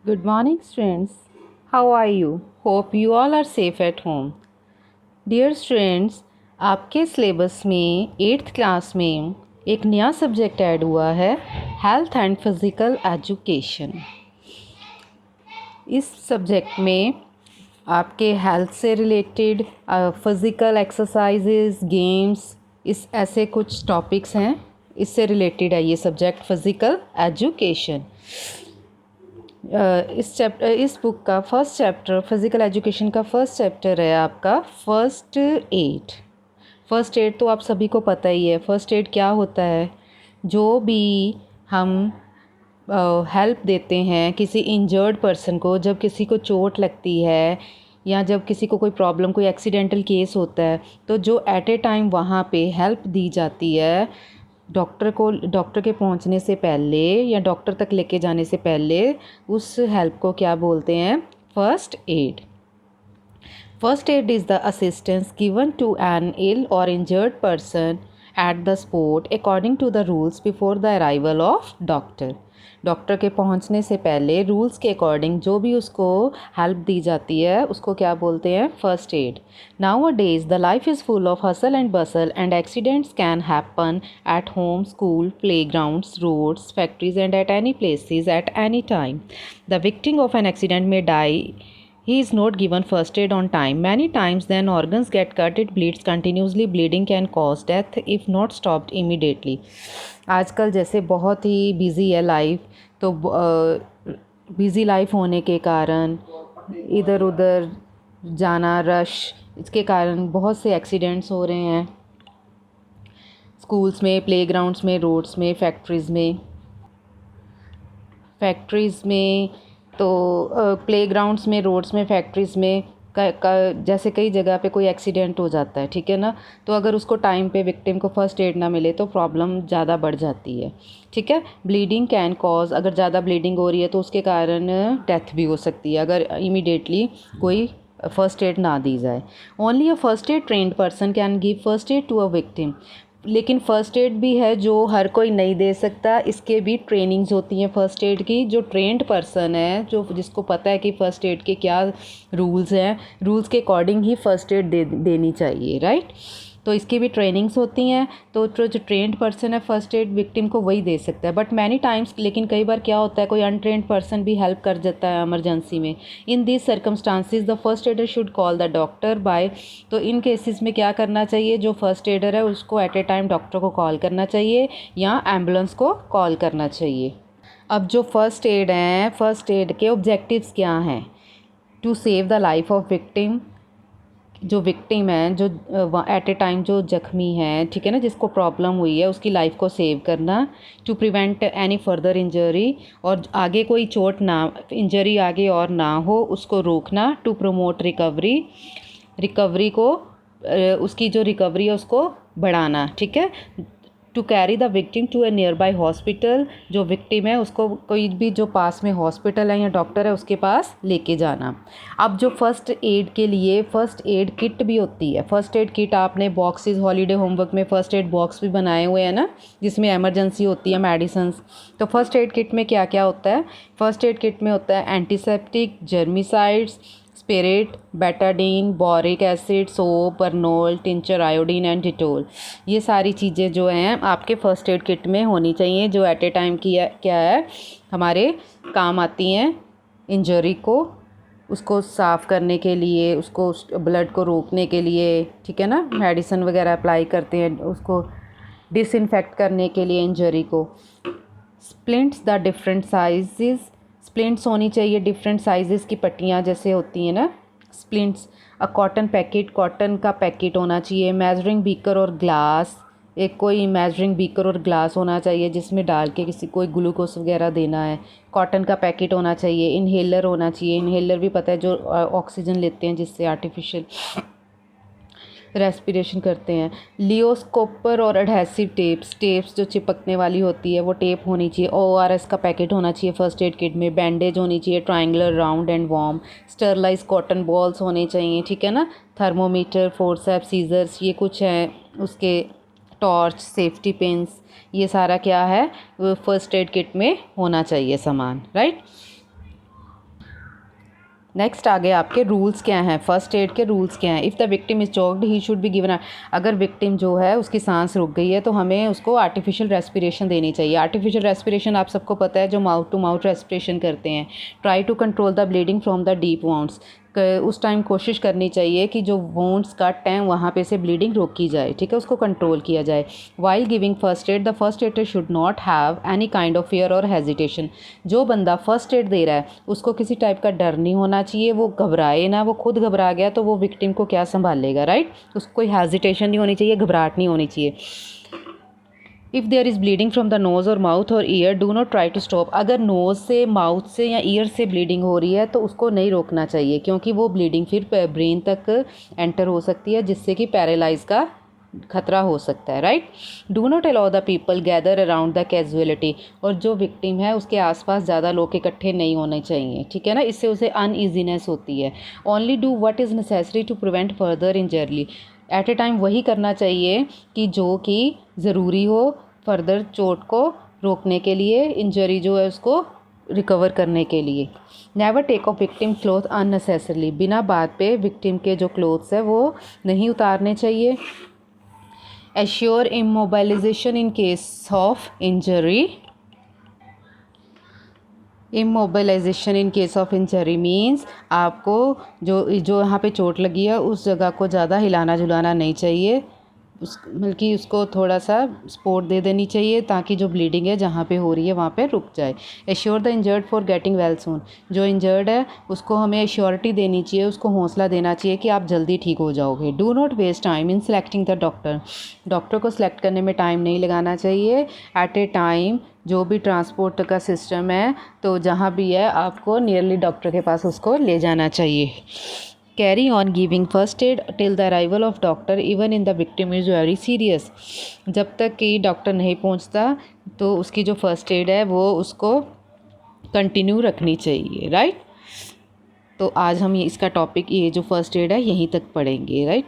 Good morning, students. How are you? Hope you all are safe at home. Dear students, आपके syllabus में 8th class में एक नया subject add हुआ है, हेल्थ एंड फिज़िकल एजुकेशन। इस सब्जेक्ट में आपके हेल्थ से रिलेटेड फिज़िकल एक्सरसाइजेज, गेम्स, इस ऐसे कुछ टॉपिक्स हैं। इससे रिलेटेड है ये सब्जेक्ट फ़िज़िकल एजुकेशन। इस बुक का फर्स्ट चैप्टर, फिज़िकल एजुकेशन का फर्स्ट चैप्टर है आपका फर्स्ट एड। फर्स्ट एड तो आप सभी को पता ही है। फर्स्ट एड क्या होता है? जो भी हम हेल्प देते हैं किसी इंजर्ड पर्सन को, जब किसी को चोट लगती है या जब किसी को कोई प्रॉब्लम, कोई एक्सीडेंटल केस होता है, तो जो एट ए टाइम वहाँ पे हेल्प दी जाती है डॉक्टर के पहुंचने से पहले या डॉक्टर तक लेके जाने से पहले, उस हेल्प को क्या बोलते हैं? First aid. First aid is the assistance given to an ill or injured person at the spot according to the rules before the arrival of doctor. Doctor के पहुंचने से पहले रूल्स के अकॉर्डिंग जो भी उसको हेल्प दी जाती है उसको क्या बोलते हैं? First add. Nowadays, the life is full of hustle and bustle, and accidents can happen at home, school, playgrounds, roads, factories, and at any places at any time. The victim of an accident may die. He is not given first aid on time. Many times, then organs get cut, it bleeds continuously. Bleeding can cause death if not stopped immediately. आजकल जैसे बहुत ही busy है life, तो busy life होने के कारण इधर उधर जाना, रश, इसके कारण बहुत से एक्सीडेंट्स हो रहे हैं स्कूल्स में, प्लेग्राउंड्स में, रोड्स में, फैक्ट्रीज़ में तो प्लेग्राउंड्स में, रोड्स में, फैक्ट्रीज़ में जैसे कई जगह पे कोई एक्सीडेंट हो जाता है, ठीक है ना। तो अगर उसको टाइम पे विक्टिम को फर्स्ट एड ना मिले तो प्रॉब्लम ज़्यादा बढ़ जाती है, ठीक है। ब्लीडिंग कैन कॉज, अगर ज़्यादा ब्लीडिंग हो रही है तो उसके कारण डेथ भी हो सकती है अगर इमीडिएटली कोई फर्स्ट एड ना दी जाए। Only a first aid trained person can give first aid to a victim. लेकिन फ़र्स्ट एड भी है जो हर कोई नहीं दे सकता, इसके भी ट्रेनिंग्स होती हैं फ़र्स्ट एड की। जो ट्रेंड पर्सन है, जो जिसको पता है कि फ़र्स्ट एड के क्या रूल्स हैं, रूल्स के अकॉर्डिंग ही फ़र्स्ट एड देनी चाहिए, राइट। तो इसकी भी ट्रेनिंग्स होती हैं। तो जो ट्रेंड पर्सन है फ़र्स्ट एड विक्टिम को वही दे सकता है। बट मैनी टाइम्स, लेकिन कई बार क्या होता है, कोई अनट्रेंड पर्सन भी हेल्प कर जाता है इमरजेंसी में। In this circumstances the first aider should call the doctor by. तो इन केसेस में क्या करना चाहिए? जो फर्स्ट एडर है उसको एट ए टाइम डॉक्टर को कॉल करना चाहिए या एम्बुलेंस को कॉल करना चाहिए। अब जो फर्स्ट एड हैं, फर्स्ट एड के ऑब्जेक्टिव्स क्या हैं? To save the life of victim. जो विक्टिम है, जो एट ए टाइम जो जख्मी है, ठीक है ना, जिसको प्रॉब्लम हुई है, उसकी लाइफ को सेव करना। To prevent any further injury, और आगे कोई चोट ना, इंजरी आगे और ना हो, उसको रोकना। टू प्रमोट रिकवरी, रिकवरी को उसकी जो रिकवरी है उसको बढ़ाना, ठीक है। To carry the victim to a nearby hospital, जो विक्टिम है उसको कोई भी जो पास में हॉस्पिटल है या डॉक्टर है उसके पास लेके जाना। अब जो फर्स्ट एड के लिए फर्स्ट एड किट भी होती है। फर्स्ट एड किट आपने बॉक्सेस, हॉलीडे होमवर्क में फर्स्ट एड बॉक्स भी बनाए हुए हैं ना, जिसमें एमरजेंसी होती है, मेडिसिन्स। तो फर्स्ट एड किट में क्या क्या होता है? फर्स्ट एड किट में होता है antiseptic, germicides, spirit, Betadine, boric acid, soap, Burnol, tincture, iodine and Dettol. ये सारी चीज़ें जो हैं आपके फर्स्ट एड किट में होनी चाहिए, जो एट ए टाइम की क्या है, हमारे काम आती हैं इंजरी को, उसको साफ़ करने के लिए, उसको ब्लड को रोकने के लिए, ठीक है ना। मेडिसिन वगैरह अप्लाई करते हैं उसको डिसइंफेक्ट करने के लिए इंजरी को। Splints the different sizes, splints होनी चाहिए डिफरेंट साइजेस की पट्टियाँ जैसे होती हैं ना, स्प्लिंट्स। अ कॉटन पैकेट, कॉटन का पैकेट होना चाहिए। मेजरिंग बीकर और ग्लास, एक कोई मेजरिंग बीकर और ग्लास होना चाहिए जिसमें डाल के किसी कोई ग्लूकोज वगैरह देना है। कॉटन का पैकेट होना चाहिए। इनहेलर होना चाहिए। इनहेलर भी पता है, जो ऑक्सीजन लेते हैं जिससे आर्टिफिशियल रेस्पिरेशन करते हैं। लियोस्कोपर और एडहेसिव टेप्स, टेप्स जो चिपकने वाली होती है वो टेप होनी चाहिए। ORS का पैकेट होना चाहिए फर्स्ट एड किट में। बैंडेज होनी चाहिए, triangular, round and warm. Sterilize cotton balls होने चाहिए, ठीक है ना। थर्मोमीटर, फोर्सेप्स, सीजर्स, ये कुछ हैं उसके। टॉर्च, सेफ्टी पिन्स, ये सारा क्या है, फर्स्ट एड किट में होना चाहिए सामान, राइट। नेक्स्ट आगे आपके रूल्स क्या हैं, फर्स्ट एड के रूल्स क्या हैं। If the victim is choked he should be given, अगर विक्टिम जो है उसकी सांस रुक गई है तो हमें उसको आर्टिफिशियल रेस्पिरेशन देनी चाहिए। आर्टिफिशियल रेस्पिरेशन आप सबको पता है, जो माउथ टू माउथ रेस्पिरेशन करते हैं। Try to control the bleeding from the deep wounds, उस टाइम कोशिश करनी चाहिए कि जो वोंड्स कट हैं वहाँ पे से ब्लीडिंग रोकी जाए, ठीक है, उसको कंट्रोल किया जाए। While giving first aid the first aider should not have any kind of fear और हेजिटेशन, जो बंदा फर्स्ट एड दे रहा है उसको किसी टाइप का डर नहीं होना चाहिए, वो घबराए ना, वो खुद घबरा गया तो वो विक्टिम को क्या संभालेगा, राइट। उसको कोई हेजिटेशन नहीं होनी चाहिए, घबराहट नहीं होनी चाहिए। If there is bleeding from the nose और माउथ और ear do not try to stop, अगर नोज़ से, माउथ से या ईयर से ब्लीडिंग हो रही है तो उसको नहीं रोकना चाहिए, क्योंकि वो ब्लीडिंग फिर ब्रेन तक एंटर हो सकती है, जिससे कि पैरालाइज का खतरा हो सकता है, right. Do not allow the people gather around the casualty, और जो विक्टिम है उसके आसपास ज़्यादा लोग इकट्ठे नहीं होने चाहिए, ठीक है ना, इससे उसे अनईजीनेस होती है। Only do what is necessary to prevent further injury, at a time वही करना चाहिए कि जो कि ज़रूरी हो फर्दर चोट को रोकने के लिए, इंजरी जो है उसको रिकवर करने के लिए। Never take off victim cloth unnecessarily, बिना बात पे विक्टिम के जो क्लोथ्स है वो नहीं उतारने चाहिए। Assure immobilization in case of injury, immobilization in case of injury means आपको जो यहाँ पे चोट लगी है उस जगह को ज़्यादा हिलाना झुलाना नहीं चाहिए, बल्कि उसको थोड़ा सा सपोर्ट दे देनी चाहिए ताकि जो ब्लीडिंग है जहाँ पे हो रही है वहाँ पे रुक जाए। Assure the injured for getting well soon, जो इंजर्ड है उसको हमें एश्योरिटी देनी चाहिए, उसको हौसला देना चाहिए कि आप जल्दी ठीक हो जाओगे। Do not waste time in selecting the doctor, doctor को सिलेक्ट करने में टाइम नहीं लगाना चाहिए। एट ए टाइम जो भी ट्रांसपोर्ट का सिस्टम है तो जहाँ भी है आपको नियरली डॉक्टर के पास उसको ले जाना चाहिए। Carry on giving first aid till the arrival of doctor even in the victim is very serious, जब तक कि डॉक्टर नहीं पहुंचता तो उसकी जो फर्स्ट एड है वो उसको कंटिन्यू रखनी चाहिए, राइट। तो आज हम इसका टॉपिक, ये जो फर्स्ट एड है, यहीं तक पढ़ेंगे, राइट।